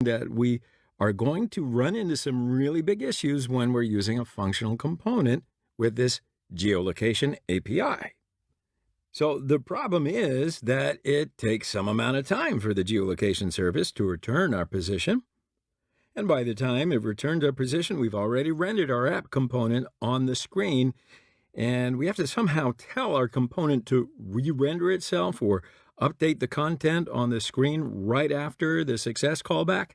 that we are going to run into some really big issues when we're using a functional component with this geolocation API. So the problem is that it takes some amount of time for the geolocation service to return our position. And by the time it returns our position, we've already rendered our app component on the screen. And we have to somehow tell our component to re-render itself or update the content on the screen right after the success callback.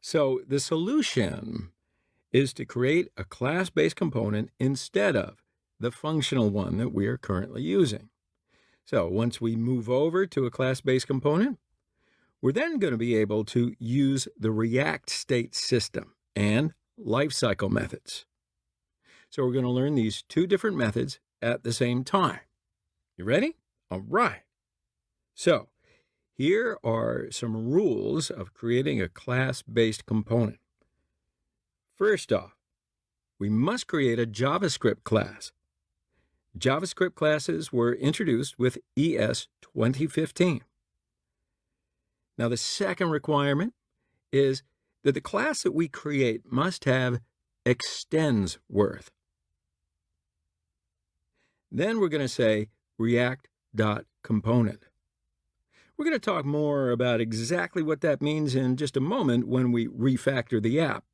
So the solution is to create a class-based component instead of the functional one that we are currently using. So once we move over to a class-based component, we're then going to be able to use the React state system and lifecycle methods. So we're going to learn these two different methods at the same time. You ready? All right. So here are some rules of creating a class-based component. First off, we must create a JavaScript class. JavaScript classes were introduced with ES 2015. Now, the second requirement is that the class that we create must have extends worth. Then we're going to say React.component. We're going to talk more about exactly what that means in just a moment when we refactor the app.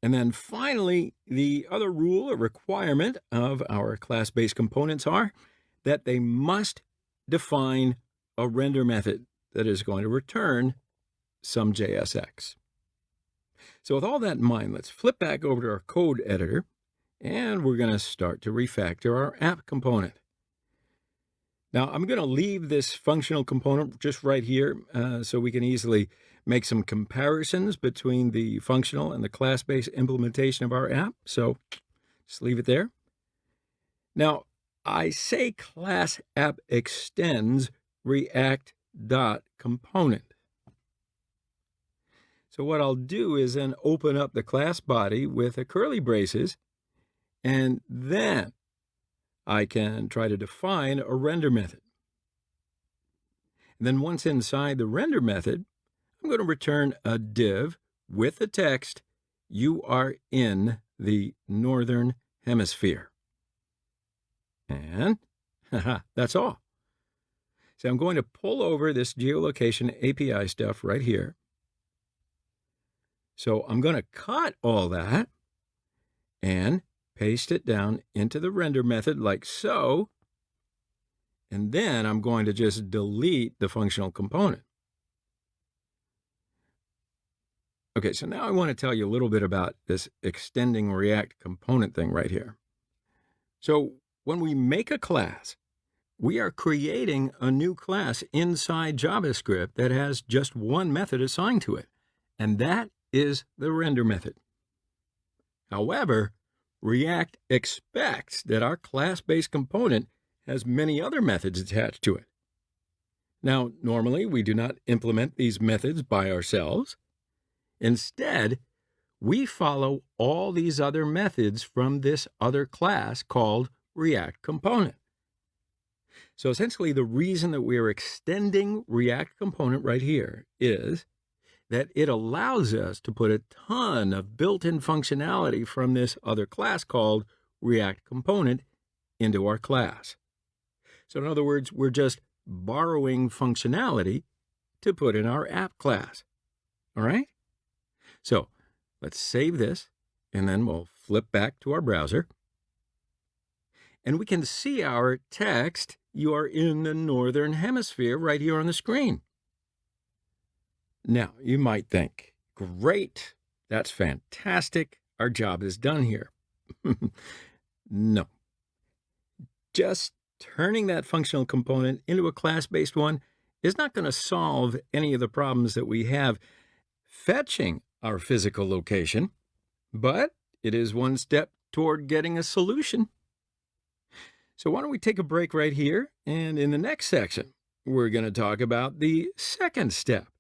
And then finally, the other rule or requirement of our class-based components are that they must define a render method that is going to return some JSX. So with all that in mind, let's flip back over to our code editor, and we're going to start to refactor our app component. Now, I'm going to leave this functional component just right here so we can easily make some comparisons between the functional and the class-based implementation of our app. So just leave it there. Now, I say class app extends React.component. So what I'll do is then open up the class body with a curly braces, and then I can try to define a render method. And then once inside the render method, I'm going to return a div with the text, "You are in the Northern Hemisphere." And that's all. So I'm going to pull over this geolocation API stuff right here. So I'm going to cut all that and paste it down into the render method like so. And then I'm going to just delete the functional component. Okay, so now I want to tell you a little bit about this extending React component thing right here. So when we make a class, we are creating a new class inside JavaScript that has just one method assigned to it, and that is the render method. However, React expects that our class-based component has many other methods attached to it. Now, normally we do not implement these methods by ourselves. Instead, we follow all these other methods from this other class called React Component. So essentially, the reason that we are extending React Component right here is that it allows us to put a ton of built-in functionality from this other class called React Component into our class. So in other words, we're just borrowing functionality to put in our app class. All right? So let's save this, and then we'll flip back to our browser. And we can see our text, "You are in the Northern Hemisphere," right here on the screen. Now, you might think, great, that's fantastic, our job is done here. No. Just turning that functional component into a class-based one is not going to solve any of the problems that we have fetching our physical location, but it is one step toward getting a solution. So why don't we take a break right here, and in the next section, we're going to talk about the second step